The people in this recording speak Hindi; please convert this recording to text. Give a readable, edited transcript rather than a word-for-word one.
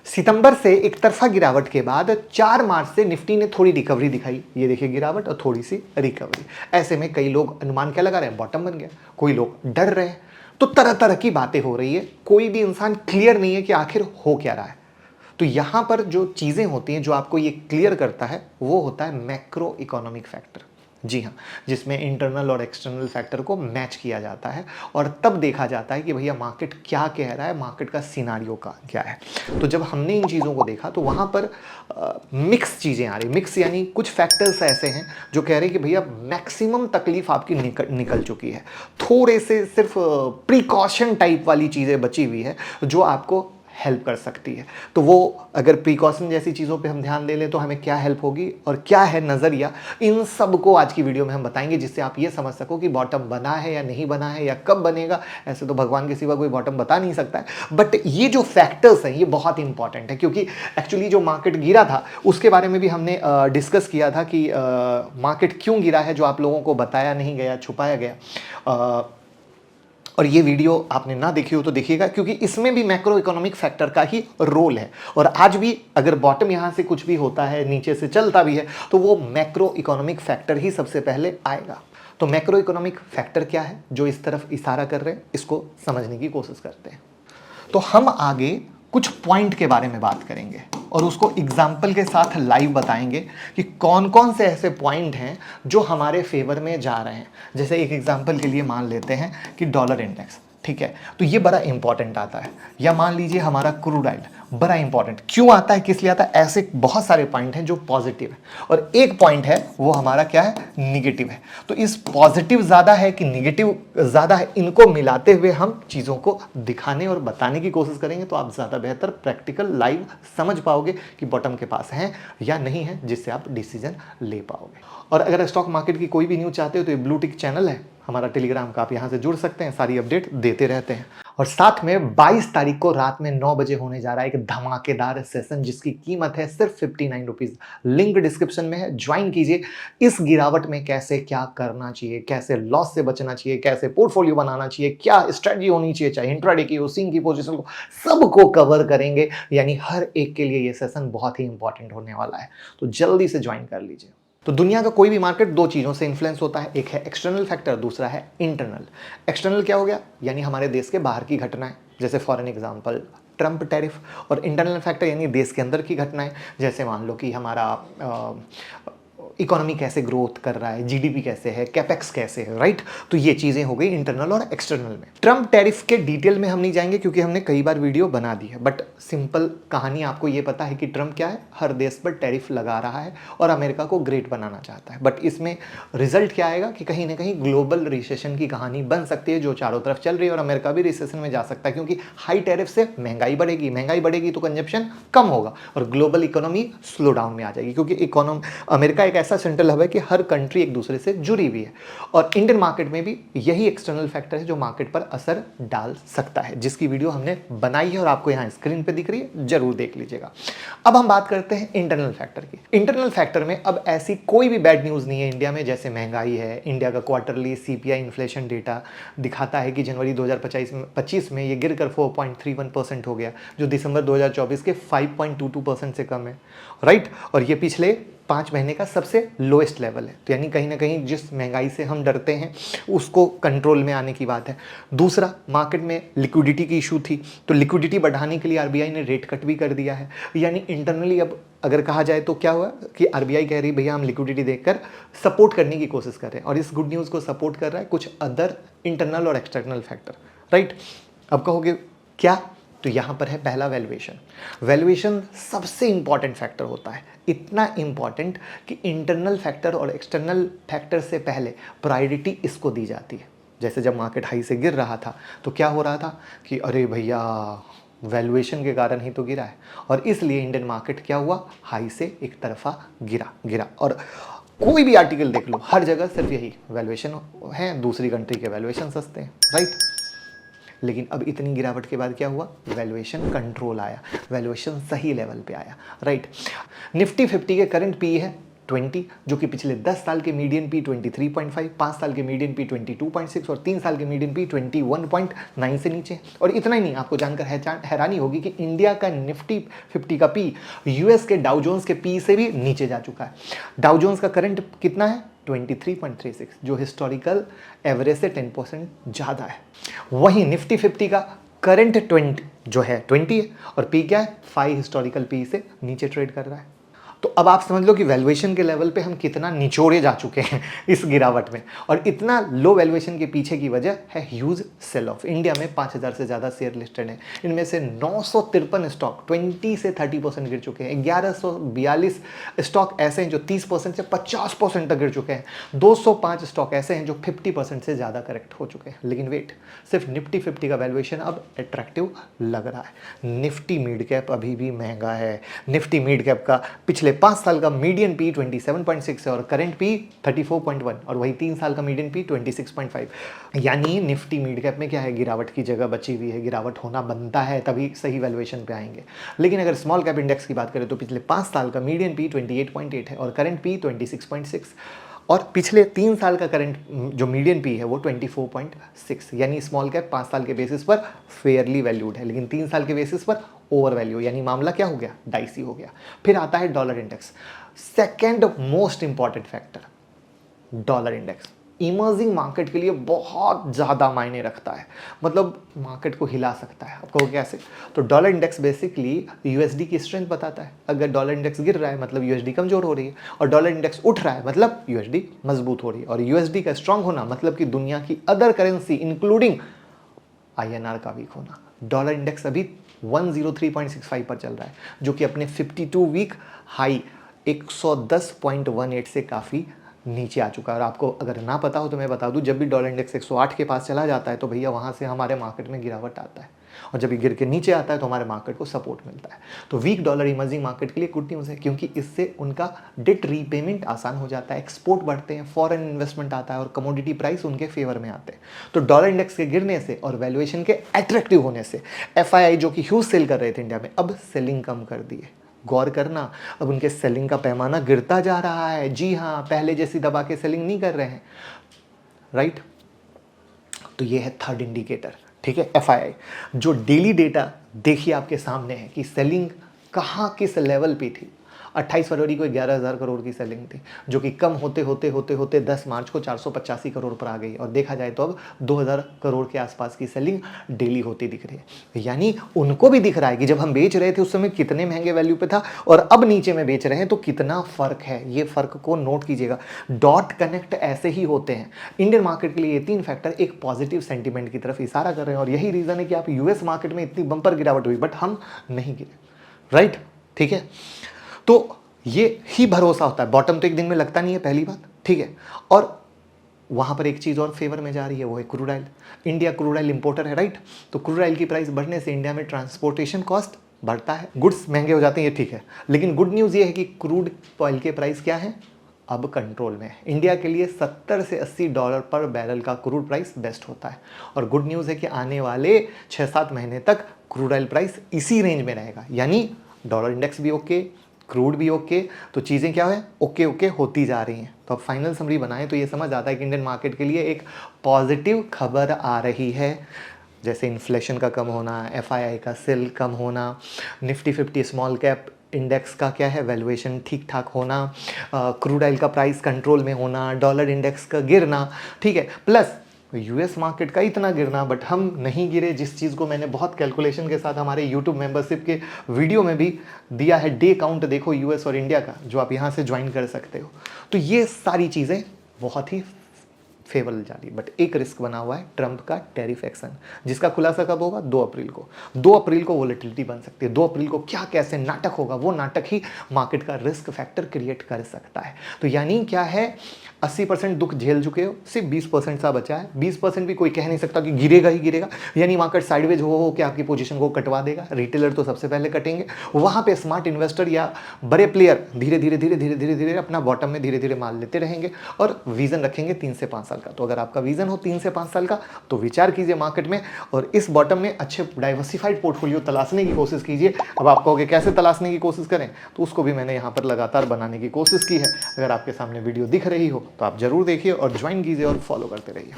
सितंबर से एक तरफा गिरावट के बाद 4 मार्च से निफ्टी ने थोड़ी रिकवरी दिखाई। ये देखिए गिरावट और थोड़ी सी रिकवरी। ऐसे में कई लोग अनुमान क्या लगा रहे हैं, बॉटम बन गया। कोई लोग डर रहे हैं। तो तरह तरह की बातें हो रही है। कोई भी इंसान क्लियर नहीं है कि आखिर हो क्या रहा है। तो यहां पर जो चीजें होती हैं जो आपको ये क्लियर करता है वो होता है मैक्रो इकोनॉमिक फैक्टर। जी हाँ, जिसमें इंटरनल और एक्सटर्नल फैक्टर को मैच किया जाता है और तब देखा जाता है कि भैया मार्केट क्या कह रहा है, मार्केट का सिनारियो का क्या है। तो जब हमने इन चीज़ों को देखा तो वहाँ पर मिक्स चीज़ें आ रही। मिक्स यानी कुछ फैक्टर्स ऐसे हैं जो कह रहे हैं कि भैया मैक्सिमम तकलीफ आपकी निकल चुकी है। थोड़े से सिर्फ प्रिकॉशन टाइप वाली चीज़ें बची हुई है जो आपको हेल्प कर सकती है। तो वो अगर प्रिकॉशन जैसी चीज़ों पे हम ध्यान दे लें तो हमें क्या हेल्प होगी और क्या है नज़रिया, इन सब को आज की वीडियो में हम बताएंगे, जिससे आप ये समझ सको कि बॉटम बना है या नहीं बना है या कब बनेगा। ऐसे तो भगवान के सिवा कोई बॉटम बता नहीं सकता है, बट ये जो फैक्टर्स हैं ये बहुत इंपॉर्टेंट है। क्योंकि एक्चुअली जो मार्केट गिरा था उसके बारे में भी हमने डिस्कस किया था कि मार्केट क्यों गिरा है, जो आप लोगों को बताया नहीं गया, छुपाया गया। और ये वीडियो आपने ना देखी हो तो देखिएगा, क्योंकि इसमें भी मैक्रो इकोनॉमिक फैक्टर का ही रोल है। और आज भी अगर बॉटम यहाँ से कुछ भी होता है, नीचे से चलता भी है, तो वो मैक्रो इकोनॉमिक फैक्टर ही सबसे पहले आएगा। तो मैक्रो इकोनॉमिक फैक्टर क्या है जो इस तरफ इशारा कर रहे हैं, इसको समझने की कोशिश करते हैं। तो हम आगे कुछ पॉइंट के बारे में बात करेंगे और उसको एग्जाम्पल के साथ लाइव बताएंगे कि कौन कौन से ऐसे पॉइंट हैं जो हमारे फेवर में जा रहे हैं। जैसे एक एग्जाम्पल के लिए मान लेते हैं कि डॉलर इंडेक्स, ठीक है, तो ये बड़ा इंपॉर्टेंट आता है। या मान लीजिए हमारा क्रूड ऑयल, बड़ा इंपॉर्टेंट क्यों आता है, किस लिए आता है। ऐसे बहुत सारे पॉइंट हैं जो पॉजिटिव है और एक पॉइंट है वो हमारा क्या है, निगेटिव है। तो इस पॉजिटिव ज्यादा है कि निगेटिव ज्यादा है, इनको मिलाते हुए हम चीजों को दिखाने और बताने की कोशिश करेंगे, तो आप ज्यादा बेहतर प्रैक्टिकल लाइव समझ पाओगे कि बॉटम के पास है या नहीं है, जिससे आप डिसीजन ले पाओगे। और अगर स्टॉक मार्केट की कोई भी न्यूज चाहते हो तो ये ब्लू टिक चैनल है हमारा टेलीग्राम का, आप यहाँ से जुड़ सकते हैं, सारी अपडेट देते रहते हैं। और साथ में 22 तारीख को रात में 9 बजे होने जा रहा है एक धमाकेदार सेशन जिसकी कीमत है सिर्फ 59 रुपीज। लिंक डिस्क्रिप्शन में है, ज्वाइन कीजिए। इस गिरावट में कैसे क्या करना चाहिए, कैसे लॉस से बचना चाहिए, कैसे पोर्टफोलियो बनाना चाहिए, क्या स्ट्रेटजी होनी चाहिए, चाहे इंट्राडे की हो, स्विंग की पोजीशन को, सबको कवर करेंगे। यानी हर एक के लिए ये सेशन बहुत ही इंपॉर्टेंट होने वाला है, तो जल्दी से ज्वाइन कर लीजिए। तो दुनिया का कोई भी मार्केट दो चीज़ों से इन्फ्लुएंस होता है, एक है एक्सटर्नल फैक्टर, दूसरा है इंटरनल। एक्सटर्नल क्या हो गया, यानी हमारे देश के बाहर की घटनाएं, जैसे फॉरेन एग्जांपल ट्रंप टैरिफ। और इंटरनल फैक्टर यानी देश के अंदर की घटनाएं, जैसे मान लो कि हमारा इकोनॉमी कैसे ग्रोथ कर रहा है, जीडीपी कैसे है, कैपेक्स कैसे है, राइट। तो ये चीजें हो गई इंटरनल और एक्सटर्नल में। ट्रम्प टैरिफ के डिटेल में हम नहीं जाएंगे क्योंकि हमने कई बार वीडियो बना दी है, बट सिंपल कहानी आपको ये पता है कि ट्रम्प क्या है, हर देश पर टैरिफ लगा रहा है और अमेरिका को ग्रेट बनाना चाहता है। बट इसमें रिजल्ट क्या आएगा कि कहीं ना कहीं ग्लोबल रिसेशन की कहानी बन सकती है जो चारों तरफ चल रही है, और अमेरिका भी रिसेशन में जा सकता है क्योंकि हाई टैरिफ से महंगाई बढ़ेगी, महंगाई बढ़ेगी तो कंजप्शन कम होगा और ग्लोबल इकोनॉमी स्लो डाउन में आ जाएगी। क्योंकि अमेरिका एक ऐसा सेंट्रल हब है कि हर कंट्री एक दूसरे से जुड़ी हुई है, और इंडियन मार्केट में भी यही एक्सटर्नल फैक्टर है जो मार्केट पर असर डाल सकता है, जिसकी वीडियो हमने बनाई है और आपको यहां स्क्रीन पे दिख रही है, जरूर देख लीजिएगा। अब हम बात करते हैं इंटरनल फैक्टर की। इंटरनल फैक्टर में अब ऐसी कोई भी बैड न्यूज नहीं है इंडिया में, जैसे महंगाई है। इंडिया का क्वार्टरली सीपीआई इन्फ्लेशन डेटा दिखाता है कि जनवरी 2025 में ये गिरकर 4.31% हो गया, जो दिसंबर 2024 के 5.22% से कम है, राइट। और ये पिछले 5 महीने का सबसे लोएस्ट लेवल है। तो यानी कहीं ना कहीं जिस महंगाई से हम डरते हैं उसको कंट्रोल में आने की बात है। दूसरा, मार्केट में लिक्विडिटी की इशू थी, तो लिक्विडिटी बढ़ाने के लिए आरबीआई ने रेट कट भी कर दिया है। यानी इंटरनली अब अगर कहा जाए तो क्या हुआ कि आरबीआई कह रही भैया हम लिक्विडिटी देकर सपोर्ट करने की कोशिश कर रहे हैं, और इस गुड न्यूज़ को सपोर्ट कर रहा है कुछ अदर इंटरनल और एक्सटर्नल फैक्टर, राइट। अब कहोगे क्या, तो यहां पर है पहला वैल्यूएशन। वैल्यूएशन सबसे इंपॉर्टेंट फैक्टर होता है, इतना इंपॉर्टेंट कि इंटरनल फैक्टर और एक्सटर्नल फैक्टर से पहले प्रायोरिटी इसको दी जाती है। जैसे जब मार्केट हाई से गिर रहा था तो क्या हो रहा था कि अरे भैया वैल्यूएशन के कारण ही तो गिरा है, और इसलिए इंडियन मार्केट क्या हुआ, हाई से एक तरफा गिरा। और कोई भी आर्टिकल देख लो, हर जगह सिर्फ यही वैल्यूएशन है, दूसरी कंट्री के वैल्यूएशन सस्ते हैं, राइट। लेकिन अब इतनी गिरावट के बाद क्या हुआ, वैल्यूएशन कंट्रोल आया, वैल्यूएशन सही लेवल पे आया, राइट। निफ्टी 50 के करंट पी है 20, जो कि पिछले 10 साल के मीडियन पी 23.5, 5 साल के मीडियन पी 22.6 और 3 साल के मीडियन पी 21.9 से नीचे। और इतना ही नहीं, आपको जानकर हैरानी होगी कि इंडिया का निफ्टी 50 का पी यूएस के डाउ जोन्स के पी से भी नीचे जा चुका है। डाउ जोन्स का करंट कितना है? 23.36, जो हिस्टोरिकल एवरेज से 10% ज़्यादा है। वहीं निफ्टी 50 का करंट 20 जो है 20 है और पी क्या है? 5 हिस्टोरिकल पी से नीचे ट्रेड कर रहा है। तो अब आप समझ लो कि वैल्यूएशन के लेवल पे हम कितना निचोड़े जा चुके हैं इस गिरावट में। और इतना लो वैल्यूएशन के पीछे की वजह है ह्यूज सेल ऑफ। इंडिया में 5000 से ज़्यादा शेयर लिस्टेड हैं, इनमें से 953 स्टॉक 20 से 30% गिर चुके हैं। 1142 स्टॉक ऐसे हैं जो 30% से 50% तक गिर चुके हैं। 205 स्टॉक ऐसे हैं जो 50% से ज़्यादा करेक्ट हो चुके हैं। लेकिन वेट, सिर्फ निफ्टी 50 का वैल्यूएशन अब अट्रैक्टिव लग रहा है। निफ्टी मिड कैप अभी भी महंगा है। निफ्टी मिड कैप का पिछले 5 साल का मीडियन पी 27.6 है और करंट पी 34.1 और वही 3 साल का मीडियन पी 26.5। यानी निफ्टी मिड कैप में क्या है? गिरावट की जगह बची हुई है। गिरावट होना बनता है, तभी सही वैल्यूएशन पे आएंगे। लेकिन अगर स्मॉल कैप इंडेक्स की बात करें तो पिछले 5 साल का मीडियन पी 28.8 है और करंट पी 26.6 और पिछले 3 साल का करंट जो मीडियन पी है वो 24.6। यानी स्मॉल कैप 5 साल के बेसिस पर फेयरली वैल्यूड है, लेकिन 3 साल के बेसिस पर ओवर वैल्यू। यानी मामला क्या हो गया? डाइसी हो गया। फिर आता है dollar index, second most important factor. Dollar index emerging market के लिए बहुत ज़्यादा मायने रखता है, मतलब मार्केट को हिला सकता है। आपको कैसे? तो डॉलर इंडेक्स बेसिकली यूएसडी की स्ट्रेंथ बताता है। अगर डॉलर इंडेक्स गिर रहा है मतलब यूएसडी कमजोर हो रही है, और डॉलर इंडेक्स उठ रहा है मतलब यूएसडी मजबूत हो रही है। और यूएसडी का स्ट्रांग होना मतलब कि दुनिया की अदर करेंसी इंक्लूडिंग आईएनआर का वीक होना। डॉलर इंडेक्स अभी 103.65 पर चल रहा है, जो कि अपने 52 वीक हाई 110.18 से काफ़ी नीचे आ चुका है। और आपको अगर ना पता हो तो मैं बता दूं, जब भी डॉलर इंडेक्स 108 के पास चला जाता है तो भैया वहाँ से हमारे मार्केट में गिरावट आता है, और जब ये गिर के नीचे आता है तो हमारे मार्केट को सपोर्ट मिलता है। तो वीक डॉलर इमर्जिंग मार्केट के लिए गुड न्यूज़ है, क्योंकि इससे उनका डेट रीपेमेंट आसान हो जाता है, एक्सपोर्ट बढ़ते हैं, फॉरेन इन्वेस्टमेंट आता है और कमोडिटी प्राइस उनके फेवर में आते हैं। तो डॉलर इंडेक्स के गिरने से और वैल्यूएशन के अट्रैक्टिव होने से एफआईआई जो कि ह्यूज सेल कर रहे थे इंडिया में, अब सेलिंग कम कर दी है। गौर करना, अब उनके सेलिंग का पैमाना गिरता जा रहा है। जी हाँ, पहले जैसी दबा के सेलिंग नहीं कर रहे हैं, राइट। तो ये है थर्ड इंडिकेटर, ठीक है, एफआईआई। जो डेली डेटा देखिए आपके सामने है कि सेलिंग कहाँ किस लेवल पे थी। 28 फरवरी को 11,000 करोड़ की सेलिंग थी, जो कि कम होते होते 10 मार्च को 485 करोड़ पर आ गई। और देखा जाए तो अब 2,000 करोड़ के आसपास की सेलिंग डेली होती दिख रही है। यानी उनको भी दिख रहा है कि जब हम बेच रहे थे उस समय कितने महंगे वैल्यू पे था और अब नीचे में बेच रहे हैं तो कितना फर्क है। ये फर्क को नोट कीजिएगा, डॉट कनेक्ट ऐसे ही होते हैं। इंडियन मार्केट के लिए ये 3 फैक्टर एक पॉजिटिव सेंटीमेंट की तरफ इशारा कर रहे हैं, और यही रीजन है कि आप यूएस मार्केट में इतनी बंपर गिरावट हुई बट हम नहीं गिरे, राइट, ठीक है। तो ये ही भरोसा होता है। बॉटम तो एक दिन में लगता नहीं है, पहली बात, ठीक है। और वहाँ पर एक चीज़ और फेवर में जा रही है, वो है crude oil. India crude oil importer है, राइट। तो क्रूड ऑयल की प्राइस बढ़ने से इंडिया में ट्रांसपोर्टेशन कॉस्ट बढ़ता है, गुड्स महंगे हो जाते हैं, ये ठीक है। लेकिन गुड न्यूज़ ये है कि क्रूड ऑयल के प्राइस क्या है? अब कंट्रोल में है। इंडिया के लिए 70 से 80 डॉलर पर बैरल का क्रूड प्राइस बेस्ट होता है। और गुड न्यूज़ है कि आने वाले 6-7 महीने तक क्रूड ऑयल प्राइस इसी रेंज में रहेगा। यानी डॉलर इंडेक्स भी ओके, क्रूड भी ओके, तो चीज़ें क्या है? ओके ओके होती जा रही हैं। तो अब फाइनल समरी बनाएं तो ये समझ आता है कि इंडियन मार्केट के लिए एक पॉजिटिव खबर आ रही है, जैसे इन्फ्लेशन का कम होना, एफआईआई का सेल कम होना, निफ्टी 50 स्मॉल कैप इंडेक्स का क्या है? वैल्यूएशन ठीक ठाक होना, क्रूड ऑयल का प्राइस कंट्रोल में होना, डॉलर इंडेक्स का गिरना, ठीक है, प्लस यूएस मार्केट का इतना गिरना बट हम नहीं गिरे, जिस चीज़ को मैंने बहुत कैलकुलेशन के साथ हमारे यूट्यूब मेंबरशिप के वीडियो में भी दिया है। डे काउंट देखो यूएस और इंडिया का, जो आप यहाँ से ज्वाइन कर सकते हो। तो ये सारी चीज़ें बहुत ही फेवरेबल जा रही, बट एक रिस्क बना हुआ है, ट्रंप का टैरिफ एक्शन, जिसका खुलासा कब होगा? 2 अप्रैल को। 2 अप्रैल को वोलेटिलिटी बन सकती है। 2 अप्रैल को क्या कैसे नाटक होगा, वो नाटक ही मार्केट का रिस्क फैक्टर क्रिएट कर सकता है। तो यानी क्या है, 80% दुख झेल चुके हो, सिर्फ 20% सा बचा है। 20% भी कोई कह नहीं सकता कि गिरेगा ही गिरेगा, यानी मार्केट साइडवेज हो के आपकी पोजीशन को कटवा देगा। रिटेलर तो सबसे पहले कटेंगे, वहाँ पे स्मार्ट इन्वेस्टर या बड़े प्लेयर धीरे धीरे अपना बॉटम में धीरे धीरे माल लेते रहेंगे और विजन रखेंगे 3 से 5 साल साल का। तो अगर आपका विजन हो 3 से 5 साल का तो विचार कीजिए मार्केट में और इस बॉटम में अच्छे डाइवर्सिफाइड पोर्टफोलियो तलाशने की कोशिश कीजिए। अब आप कहोगे कैसे तलाशने की कोशिश करें, तो उसको भी मैंने यहाँ पर लगातार बनाने की कोशिश की है। अगर आपके सामने वीडियो दिख रही हो तो आप जरूर देखिए और ज्वाइन कीजिए और फॉलो करते रहिए।